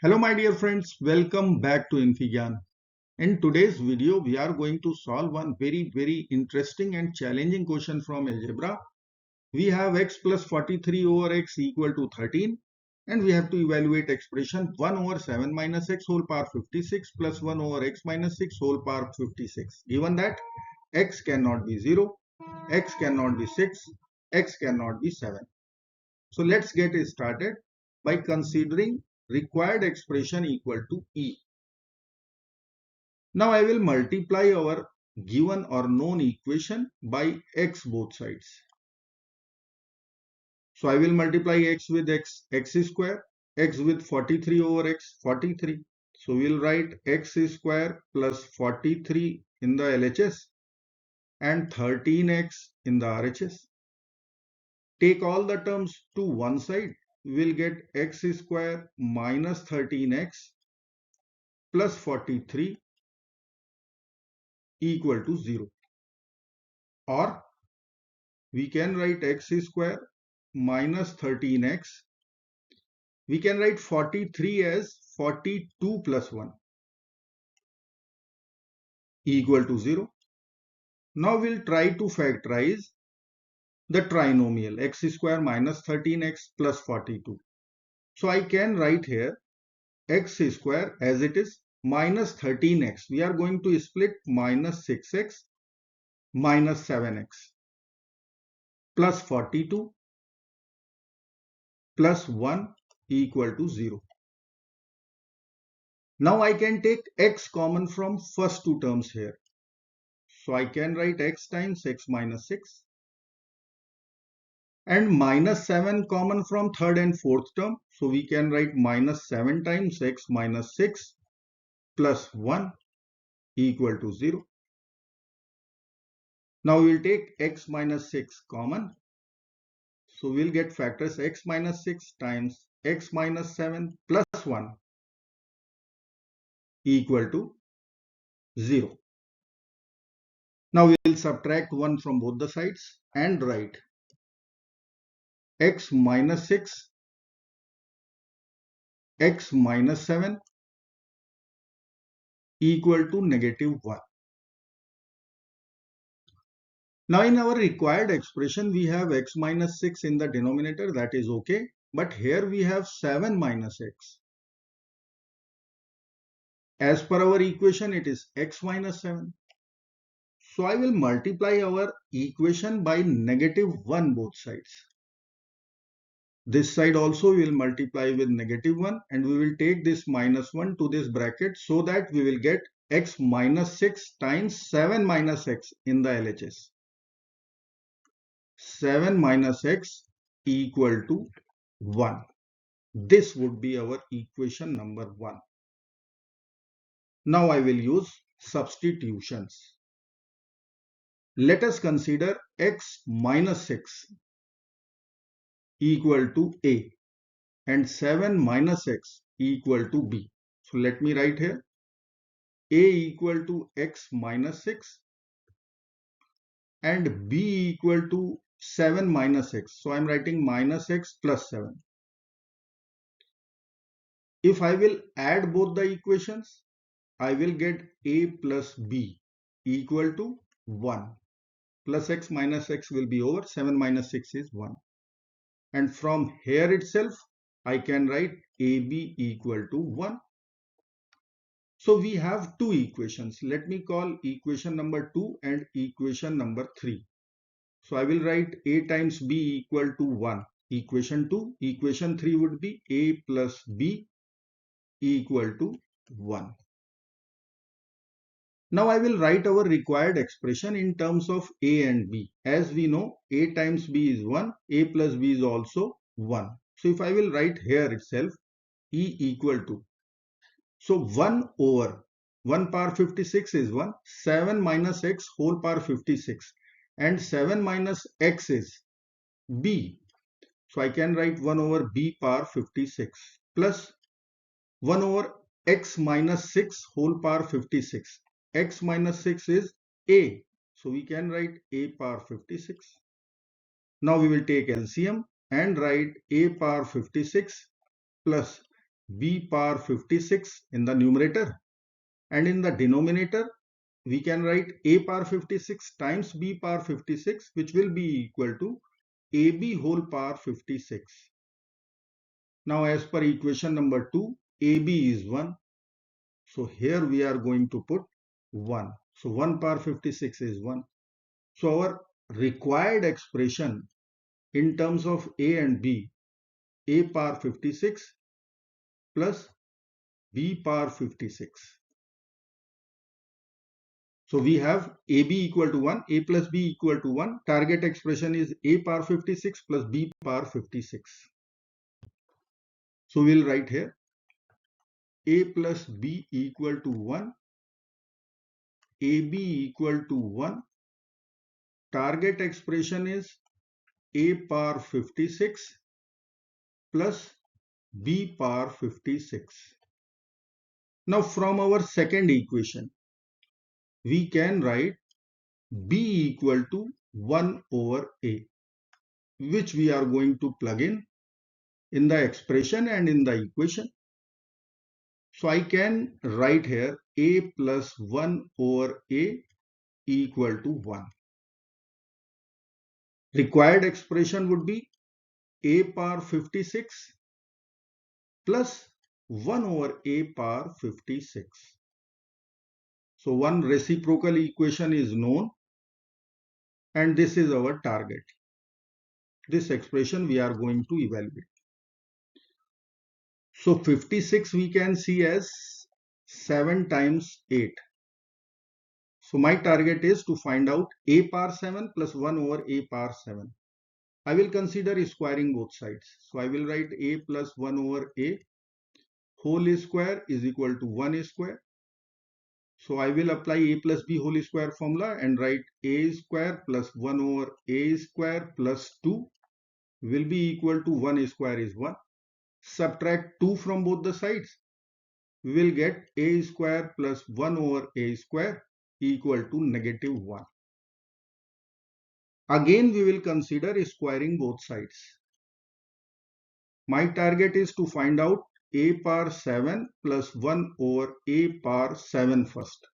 Hello my dear friends, welcome back to infyGyan. In today's video, we are going to solve one very interesting and challenging question from algebra. We have x plus 43 over x equal to 13 and we have to evaluate expression 1 over 7 minus x whole power 56 plus 1 over x minus 6 whole power 56. Given that x cannot be 0, x cannot be 6, x cannot be 7. So let's get started by considering required expression equal to E. Now I will multiply our given or known equation by x both sides. So I will multiply x with x square, x with 43 over x 43. So we will write x square plus 43 in the LHS and 13x in the RHS. Take all the terms to one side. We will get x square minus 13x plus 43 equal to 0. Or we can write x square minus 13x. We can write 43 as 42 plus 1 equal to 0. Now we'll try to factorize the trinomial x square minus 13x plus 42. So I can write here x square as it is minus 13x. We are going to split minus 6x minus 7x plus 42 plus 1 equal to 0. Now I can take x common from first two terms here. So I can write x times x minus 6 and minus 7 common from third and fourth term. So we can write minus 7 times x minus 6 plus 1 equal to 0. Now we will take x minus 6 common. So we will get factors x minus 6 times x minus 7 plus 1 equal to 0. Now we will subtract 1 from both the sides and write x minus 6, x minus 7 equal to negative 1. Now in our required expression, we have x minus 6 in the denominator, that is okay. But here we have 7 minus x. As per our equation, it is x minus 7. So I will multiply our equation by negative 1 both sides. This side also we will multiply with negative 1 and we will take this minus 1 to this bracket so that we will get x minus 6 times 7 minus x in the LHS. 7 minus x equal to 1. This would be our equation number 1. Now I will use substitutions. Let us consider x minus 6 equal to a and 7 minus x equal to b. So let me write here a equal to x minus 6 and b equal to 7 minus x. So I am writing minus x plus 7. If I will add both the equations, I will get a plus b equal to 1. Plus x minus x will be over. 7 minus 6 is 1. And from here itself, I can write ab equal to 1. So we have two equations. Let me call equation number 2 and equation number 3. So I will write a times b equal to 1. Equation 2. Equation 3 would be a plus b equal to 1. Now I will write our required expression in terms of a and b. As we know, a times b is 1, a plus b is also 1. So if I will write here itself, e equal to, so 1 over 1 power 56 is 1, 7 minus x whole power 56 and 7 minus x is b. So I can write 1 over b power 56 plus 1 over x minus 6 whole power 56. X minus 6 is a. So we can write a power 56. Now we will take LCM and write a power 56 plus b power 56 in the numerator, and in the denominator we can write a power 56 times b power 56, which will be equal to ab whole power 56. Now as per equation number 2, ab is 1. So here we are going to put 1. So 1 power 56 is 1. So our required expression in terms of a and b, a power 56 plus b power 56. So we have ab equal to 1, a plus b equal to 1. Target expression is a power 56 plus b power 56. So we'll write here a plus b equal to 1, ab equal to 1. Target expression is a power 56 plus b power 56. Now from our second equation, we can write b equal to 1 over a, which we are going to plug in the expression and in the equation. So I can write here a plus 1 over a equal to 1. Required expression would be a power 56 plus 1 over a power 56. So one reciprocal equation is known, and this is our target. This expression we are going to evaluate. So 56 we can see as 7 times 8. So my target is to find out a power 7 plus 1 over a power 7. I will consider squaring both sides. So I will write a plus 1 over a whole square is equal to 1 square. So I will apply a plus b whole square formula and write a square plus 1 over a square plus 2 will be equal to 1 square is 1. Subtract 2 from both the sides. We will get a square plus 1 over a square equal to negative 1. Again we will consider squaring both sides. My target is to find out a power 7 plus 1 over a power 7 first.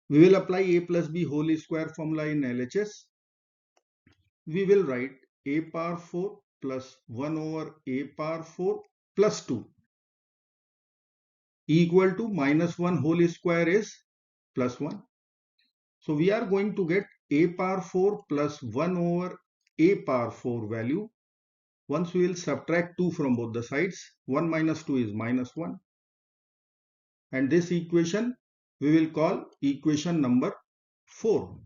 We will apply a plus b whole square formula in LHS. We will write a power 4 plus 1 over a power 4 plus 2 equal to minus 1 whole square is plus 1. So we are going to get a power 4 plus 1 over a power 4 value. Once we will subtract 2 from both the sides, 1 minus 2 is minus 1. And this equation we will call equation number 4.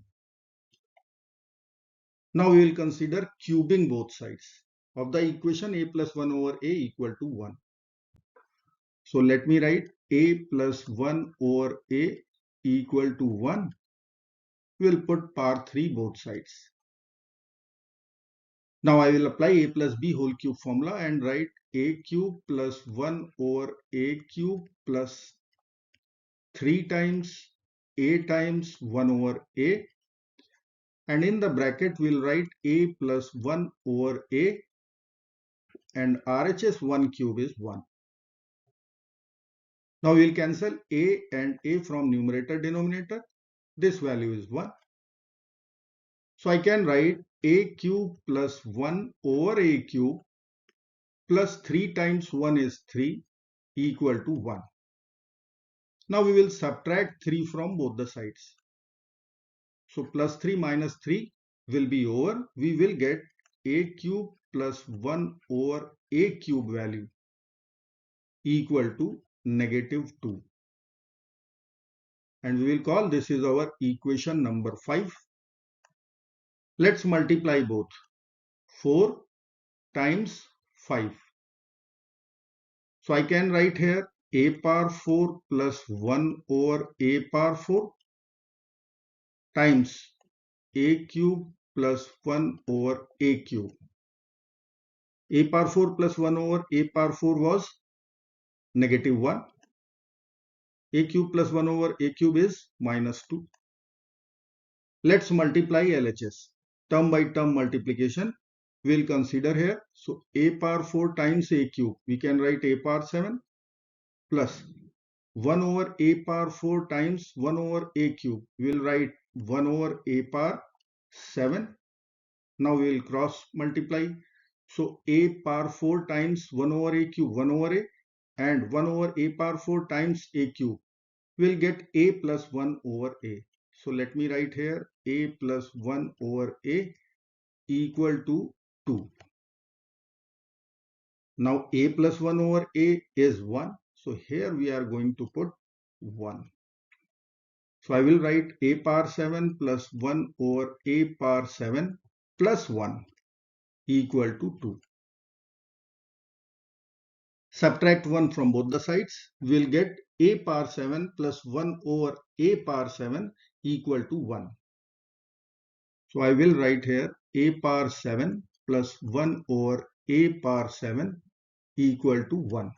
Now we will consider cubing both sides of the equation a plus 1 over a equal to 1. So let me write a plus 1 over a equal to 1. We will put power 3 both sides. Now I will apply a plus b whole cube formula and write a cube plus 1 over a cube plus 3 times a times 1 over a, and in the bracket we will write a plus 1 over a, and RHS 1 cube is 1. Now we will cancel a and a from numerator denominator. This value is 1. So I can write a cube plus 1 over a cube plus 3 times 1 is 3 equal to 1. Now we will subtract 3 from both the sides. So plus 3 minus 3 will be over. We will get a cube plus 1 over a cube value equal to negative 2. And we will call this is our equation number 5. Let's multiply both. 4 times 5. So I can write here a power 4 plus 1 over a power 4 times a cube plus 1 over a cube. A power 4 plus 1 over a power 4 was negative 1. A cube plus 1 over a cube is minus 2. Let's multiply LHS. Term by term multiplication. we'll consider here. So a power 4 times a cube, we can write a power 7 plus 1 over a power 4 times 1 over a cube. We will write 1 over a power 7. Now we will cross multiply. So a power 4 times 1 over a cube, 1 over a, and 1 over a power 4 times a cube. We will get a plus 1 over a. So let me write here a plus 1 over a equal to 2. Now a plus 1 over a is 1. So here we are going to put 1. So I will write a power 7 plus 1 over a power 7 plus 1 equal to 2. Subtract 1 from both the sides. We will get a power 7 plus 1 over a power 7 equal to 1. So I will write here a power 7 plus 1 over a power 7 equal to 1.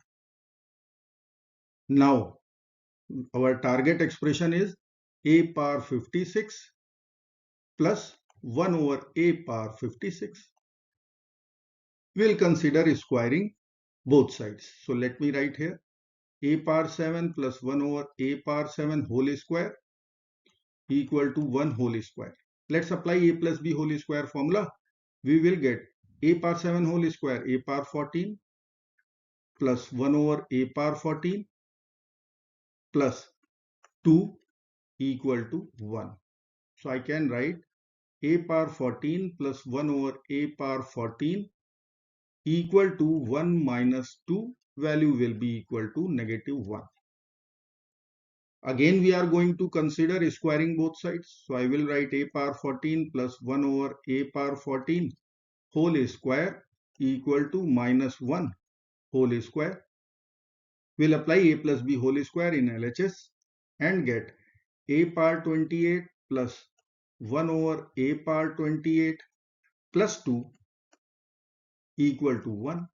Now our target expression is a power 56 plus 1 over a power 56. We will consider squaring both sides. So let me write here a power 7 plus 1 over a power 7 whole square equal to 1 whole square. Let's apply a plus b whole square formula. We will get a power 7 whole square, a power 14 plus 1 over a power 14 plus 2 equal to 1. So I can write a power 14 plus 1 over a power 14 equal to 1 minus 2, value will be equal to negative 1. Again we are going to consider squaring both sides. So I will write a power 14 plus 1 over a power 14 whole square equal to minus 1 whole square. We'll apply a plus b whole square in LHS and get a power 28 plus 1 over a power 28 plus 2 equal to 1.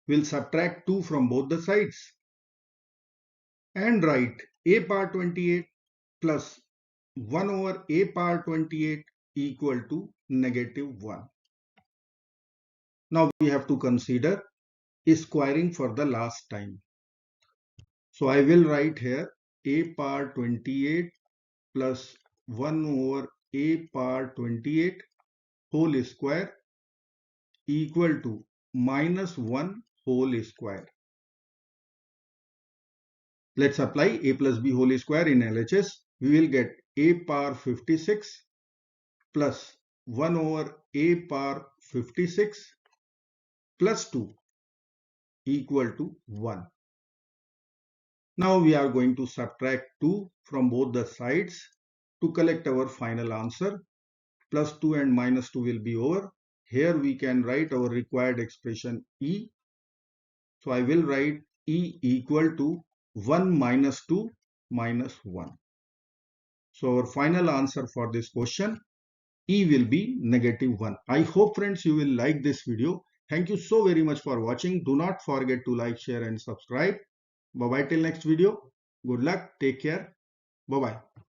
We'll subtract 2 from both the sides and write a power 28 plus 1 over a power 28 equal to negative 1. Now we have to consider squaring for the last time. So I will write here a power 28 plus 1 over a power 28 whole square equal to minus 1 whole square. Let's apply a plus b whole square in LHS. We will get a power 56 plus 1 over a power 56 plus 2 equal to 1. Now we are going to subtract 2 from both the sides to collect our final answer. Plus 2 and minus 2 will be over. Here we can write our required expression E. So I will write E equal to 1 minus 2 minus 1. So our final answer for this question, E will be negative 1. I hope friends you will like this video. Thank you so very much for watching. Do not forget to like, share and subscribe. Bye bye till next video. Good luck. Take care. Bye bye.